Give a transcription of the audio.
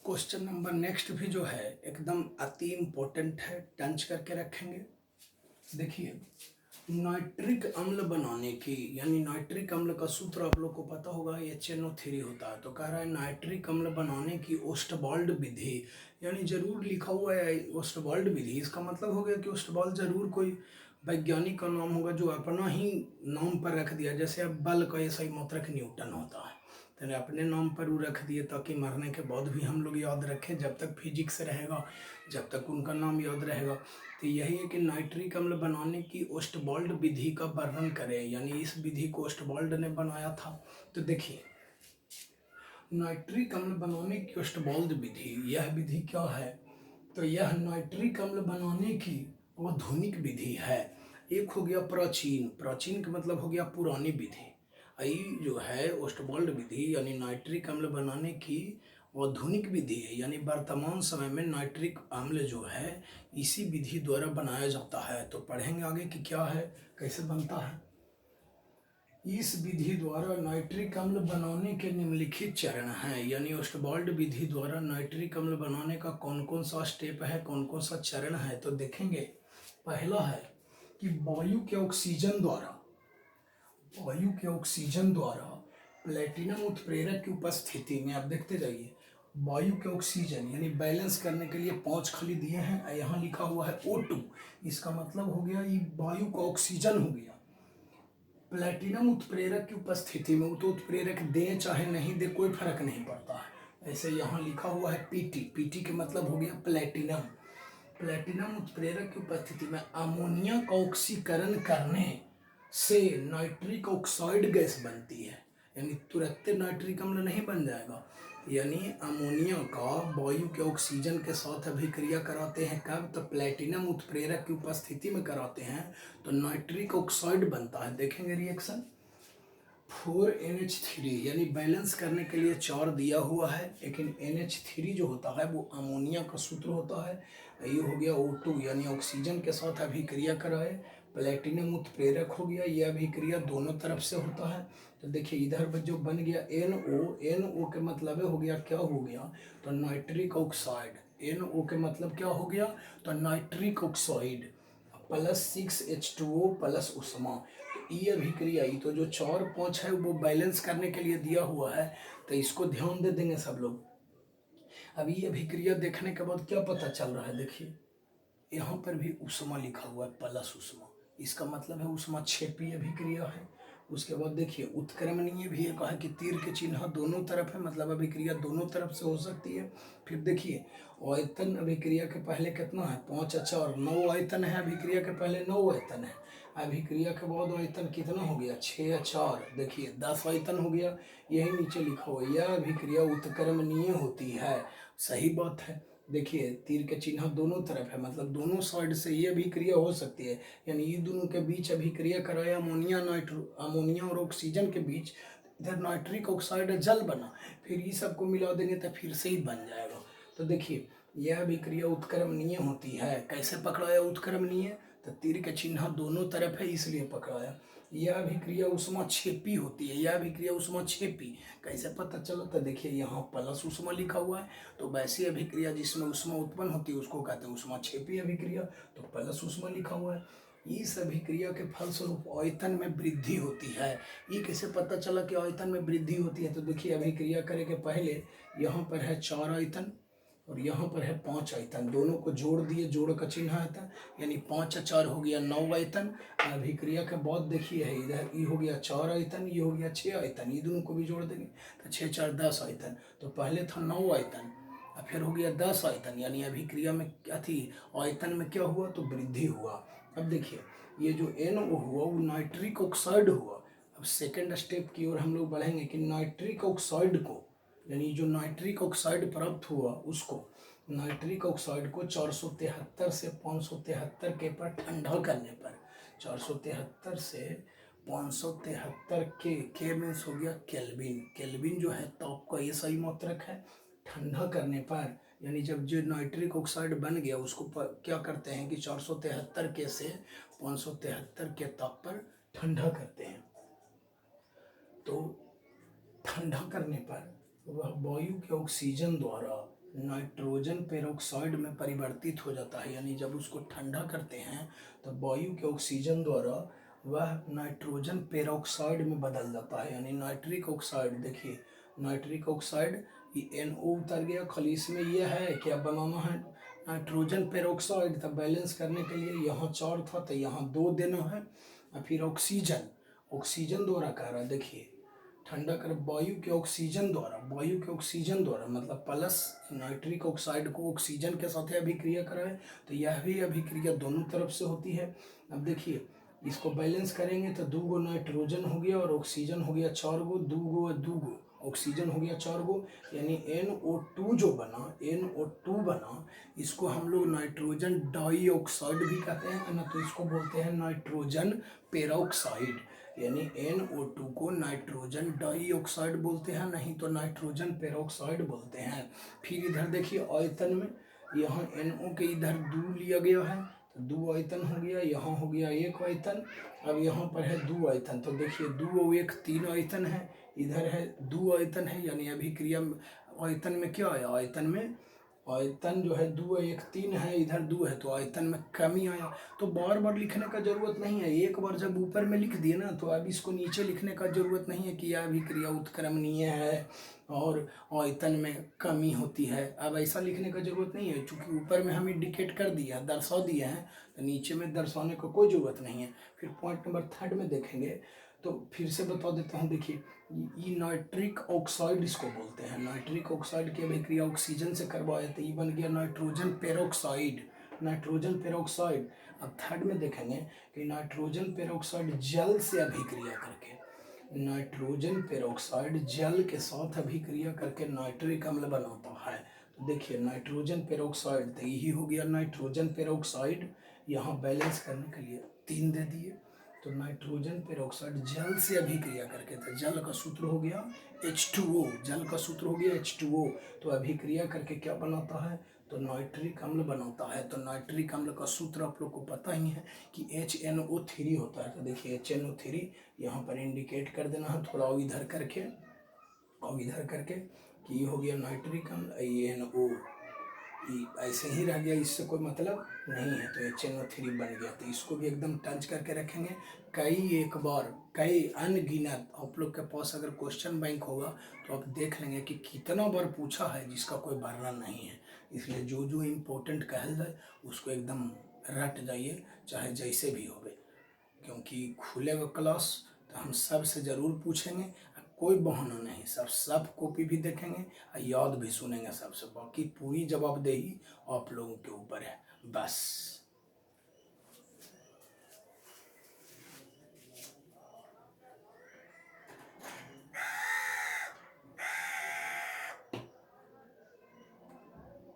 Question number next भी जो है एकदम अति इम्पोर्टेंट है, टंच करके रखेंगे। देखिए, नाइट्रिक अम्ल बनाने की यानी नाइट्रिक अम्ल का सूत्र आप लोग को पता होगा, HNO3 होता है। तो कह रहा है नाइट्रिक अम्ल बनाने की ओस्टवाल्ड विधि, यानी जरूर लिखा हुआ है ओस्टवाल्ड विधि। इसका मतलब हो गया कि ओस्टवाल्ड जरूर कोई वैज्ञानिक का नाम होगा जो अपना ही नाम पर रख दिया। जैसे अब बल का ऐसा ही मात्रक न्यूटन होता है, तो अपने नाम पर वो रख दिए ताकि मरने के बाद भी हम लोग याद रखें। जब तक फिजिक्स रहेगा, जब तक उनका नाम याद रहेगा। तो यही है कि नाइट्रिक अम्ल बनाने की ओस्टवाल्ड विधि का वर्णन करें, यानी इस विधि को ओस्टवाल्ड ने बनाया था। तो देखिए, नाइट्रिक अम्ल बनाने की ओस्टवाल्ड विधि, यह विधि क्या है? तो यह नाइट्रिक अम्ल बनाने की आधुनिक विधि है। एक हो गया प्राचीन, प्राचीन का मतलब हो गया पुरानी विधि। यही जो है ओस्टवाल्ड विधि यानी नाइट्रिक अम्ल बनाने की आधुनिक विधि है, यानी वर्तमान समय में नाइट्रिक अम्ल जो है इसी विधि द्वारा बनाया जाता है। तो पढ़ेंगे आगे कि क्या है, कैसे बनता है। इस विधि द्वारा नाइट्रिक अम्ल बनाने के निम्नलिखित चरण हैं, यानी ओस्टवाल्ड विधि द्वारा नाइट्रिक अम्ल बनाने का कौन कौन सा स्टेप है, कौन कौन सा चरण है। तो देखेंगे, पहला है कि वायु के ऑक्सीजन द्वारा प्लेटिनम उत्प्रेरक की उपस्थिति में, आप देखते जाइए, वायु के ऑक्सीजन यानी बैलेंस करने के लिए 5 खाली दिए हैं, यहाँ लिखा हुआ है O2। इसका मतलब हो गया ये वायु का ऑक्सीजन हो गया। प्लेटिनम उत्प्रेरक की उपस्थिति में, वो तो उत्प्रेरक दे चाहे नहीं दे कोई फर्क नहीं पड़ता है। ऐसे यहाँ लिखा हुआ है पीटी, पीटी के मतलब हो गया प्लेटिनम। प्लेटिनम उत्प्रेरक की उपस्थिति में अमोनिया का ऑक्सीकरण करने से नाइट्रिक ऑक्साइड गैस बनती है, यानी तुरंत नाइट्रिक अम्ल नहीं बन जाएगा। यानी अमोनिया का वायु के ऑक्सीजन के साथ अभिक्रिया कराते हैं, कब? तो प्लेटिनम उत्प्रेरक की उपस्थिति में कराते हैं, तो नाइट्रिक ऑक्साइड बनता है। देखेंगे रिएक्शन 4NH3, यानी बैलेंस करने के लिए 4 दिया हुआ है, लेकिन NH3 जो होता है वो अमोनिया का सूत्र होता है। ये हो गया O2, यानी ऑक्सीजन के साथ अभिक्रिया कराए, प्लेटिनम उत्प्रेरक हो गया। यह अभिक्रिया दोनों तरफ से होता है। तो देखिए इधर जो बन गया NO, NO के मतलब हो गया, क्या हो गया? तो नाइट्रिक ऑक्साइड। NO के मतलब क्या हो गया? तो nitric oxide plus 6H2O plus उष्मा। तो ये अभिक्रिया, ये तो जो 4 5 है वो बैलेंस करने के लिए दिया हुआ है, तो इसको ध्यान दे देंगे सब लोग। अब ये अभिक्रिया देखने के बाद क्या पता चल रहा है, देखिए यहाँ पर भी उष्मा लिखा हुआ है, प्लस उष्मा। इसका मतलब है उष्मा क्षेपी अभिक्रिया है। उसके बाद देखिए उत्क्रमणीय भी एक है कि तीर के चिन्ह दोनों तरफ है, मतलब अभिक्रिया दोनों तरफ से हो सकती है। फिर देखिए आयतन अभिक्रिया के पहले कितना है? 5 4 9 आयतन है, अभिक्रिया के पहले 9 आयतन है। अभिक्रिया के बाद आयतन कितना हो गया? 6 4, देखिए 10 आयतन हो गया। यही नीचे लिखा हुआ, यह अभिक्रिया उत्क्रमणीय होती है। सही बात है। देखिए तीर के चिन्ह दोनों तरफ है, मतलब दोनों साइड से ये अभिक्रिया हो सकती है, यानी ये दोनों के बीच अभिक्रिया कराया अमोनिया और ऑक्सीजन के बीच, इधर नाइट्रिक ऑक्साइड जल बना, फिर ये सबको मिला देंगे तो फिर से ही बन जाएगा। तो देखिए यह अभिक्रिया उत्क्रमणीय होती है। कैसे पकड़ाया उत्क्रमणीय? तो तीर के चिन्ह दोनों तरफ है इसलिए पकड़ाया। यह अभिक्रिया उष्माक्षेपी होती है, यह अभिक्रिया उष्माक्षेपी। कैसे पता चला? तो देखिए यहाँ प्लस उष्मा लिखा हुआ है, तो वैसी अभिक्रिया जिसमें उष्मा उत्पन्न होती है उसको कहते हैं उष्माक्षेपी अभिक्रिया, तो प्लस उष्मा लिखा हुआ है। इस अभिक्रिया के फलस्वरूप आयतन में वृद्धि होती है। ये कैसे पता चला कि आयतन में वृद्धि होती है? तो देखिए अभिक्रिया करे के पहले यहाँ पर है 4 आयतन और यहाँ पर है 5 आयतन, दोनों को जोड़ दिए, जोड़ का चिन्ह आता है, यानी 5 4 हो गया 9 आयतन। अभिक्रिया के बाद देखिए है इधर ये हो गया 4 आयतन, ये हो गया 6 आयतन, ये दोनों को भी जोड़ देंगे तो 6 4 10 आयतन। तो पहले था 9 आयतन, अब फिर हो गया 10 आयतन, यानी अभिक्रिया में क्या थी? आयतन में क्या हुआ? तो वृद्धि हुआ। अब देखिए ये जो NO हुआ वो नाइट्रिक ऑक्साइड हुआ। अब सेकेंड स्टेप की ओर हम लोग बढ़ेंगे कि नाइट्रिक ऑक्साइड को, यानी जो नाइट्रिक ऑक्साइड प्राप्त हुआ उसको, नाइट्रिक ऑक्साइड को 473 से 573 के पर ठंडा करने पर, 473 से 573 के मीन्स हो गया केल्विन। केल्विन जो है ताप का ये सही मात्रक है। ठंडा करने पर, यानी जब जो नाइट्रिक ऑक्साइड बन गया उसको क्या करते हैं कि 473 के से 573 के ताप पर ठंडा करते हैं। तो ठंडा करने पर वह वायु के ऑक्सीजन द्वारा नाइट्रोजन पेरोक्साइड में परिवर्तित हो जाता है, यानी जब उसको ठंडा करते हैं तो वायु के ऑक्सीजन द्वारा वह नाइट्रोजन पेरोक्साइड में बदल जाता है, यानी नाइट्रिक ऑक्साइड। देखिए नाइट्रिक ऑक्साइड, ये NO उतर गया, खाली इसमें यह है कि अब बनाना है नाइट्रोजन पेरोक्साइड। तब बैलेंस करने के लिए यहाँ 4 था तो यहाँ 2 देना है। और फिर ऑक्सीजन, ऑक्सीजन द्वारा कह रहा है, देखिए ठंडा कर वायु के ऑक्सीजन द्वारा, वायु के ऑक्सीजन द्वारा मतलब प्लस नाइट्रिक ऑक्साइड को ऑक्सीजन के साथ अभिक्रिया कराए, तो यह भी अभिक्रिया दोनों तरफ से होती है। अब देखिए इसको बैलेंस करेंगे तो 2 गो नाइट्रोजन हो गया और ऑक्सीजन हो गया 4 गो, 2 गो और 2 गो ऑक्सीजन हो गया 4 गो, यानी NO2 जो बना, NO2 बना, इसको हम लोग नाइट्रोजन डाइऑक्साइड भी कहते हैं ना, तो इसको बोलते हैं नाइट्रोजन पेरोक्साइड। यानी NO2 को नाइट्रोजन डाइऑक्साइड बोलते हैं, नहीं तो नाइट्रोजन पेरोक्साइड बोलते हैं। फिर इधर देखिए आयतन में, यहाँ NO के इधर 2 लिया गया है तो 2 आयतन हो गया, यहाँ हो गया 1 आयतन। अब यहाँ पर है 2 आयतन, तो देखिए 2 और 1 3 आयतन है, इधर है 2 आयतन है, यानी अभिक्रिया आयतन में क्या आया, आयतन में आयतन जो है 2 और 1 3 है, इधर 2 है तो आयतन में कमी आया। तो बार बार लिखने का जरूरत नहीं है, एक बार जब ऊपर में लिख दिए ना तो अब इसको नीचे लिखने का जरूरत नहीं है कि यह अभिक्रिया उत्क्रमणीय है और आयतन में कमी होती है। अब ऐसा लिखने का जरूरत नहीं है, चूंकि ऊपर में हम इंडिकेट कर दिया, दर्शा दिए हैं, तो नीचे में दर्शाने का कोई ज़रूरत नहीं है। फिर पॉइंट नंबर 3 में देखेंगे तो फिर से बता देता हूँ। देखिए ये नाइट्रिक ऑक्साइड इसको बोलते हैं, नाइट्रिक ऑक्साइड की अभिक्रिया ऑक्सीजन से करवाए तो ये बन गया नाइट्रोजन पेरोक्साइड, नाइट्रोजन पेरोक्साइड। अब 3 में देखेंगे कि नाइट्रोजन पेरोक्साइड जल से अभिक्रिया करके, नाइट्रोजन पेरोक्साइड जल के साथ अभिक्रिया करके नाइट्रिक अम्ल बनाता है। तो देखिए नाइट्रोजन पेरोक्साइड, तो यही हो गया नाइट्रोजन पेरोक्साइड। यहाँ बैलेंस करने के लिए 3 दे दिए, तो नाइट्रोजन पेरोक्साइड जल से अभिक्रिया करके, तो जल का सूत्र हो गया H2O, जल का सूत्र हो गया H2O। तो अभिक्रिया करके क्या बनाता है, तो नाइट्रिक अम्ल बनाता है। तो नाइट्रिक अम्ल का सूत्र आप लोग को पता ही है कि HNO3 होता है। तो देखिए HNO3 यहाँ पर इंडिकेट कर देना है थोड़ा इधर करके और इधर करके कि ये हो गया नाइट्रिक अम्ल, NO ऐसे ही रह गया, इससे कोई मतलब नहीं है, तो HNO3 बन गया। तो इसको भी एकदम टच करके रखेंगे। एक बार कई अनगिनत आप लोग के पास अगर क्वेश्चन बैंक होगा तो आप देख लेंगे कि कितना बार पूछा है जिसका कोई वर्णन नहीं है। इसलिए जो जो इम्पोर्टेंट कहल जाए उसको एकदम रट जाइए, चाहे जैसे भी होवे, क्योंकि खुलेगा क्लास तो हम सब से ज़रूर पूछेंगे, कोई बहाना नहीं, सब कॉपी भी देखेंगे और याद भी सुनेंगे सबसे। बाकी पूरी जवाबदेही आप लोगों के ऊपर है बस।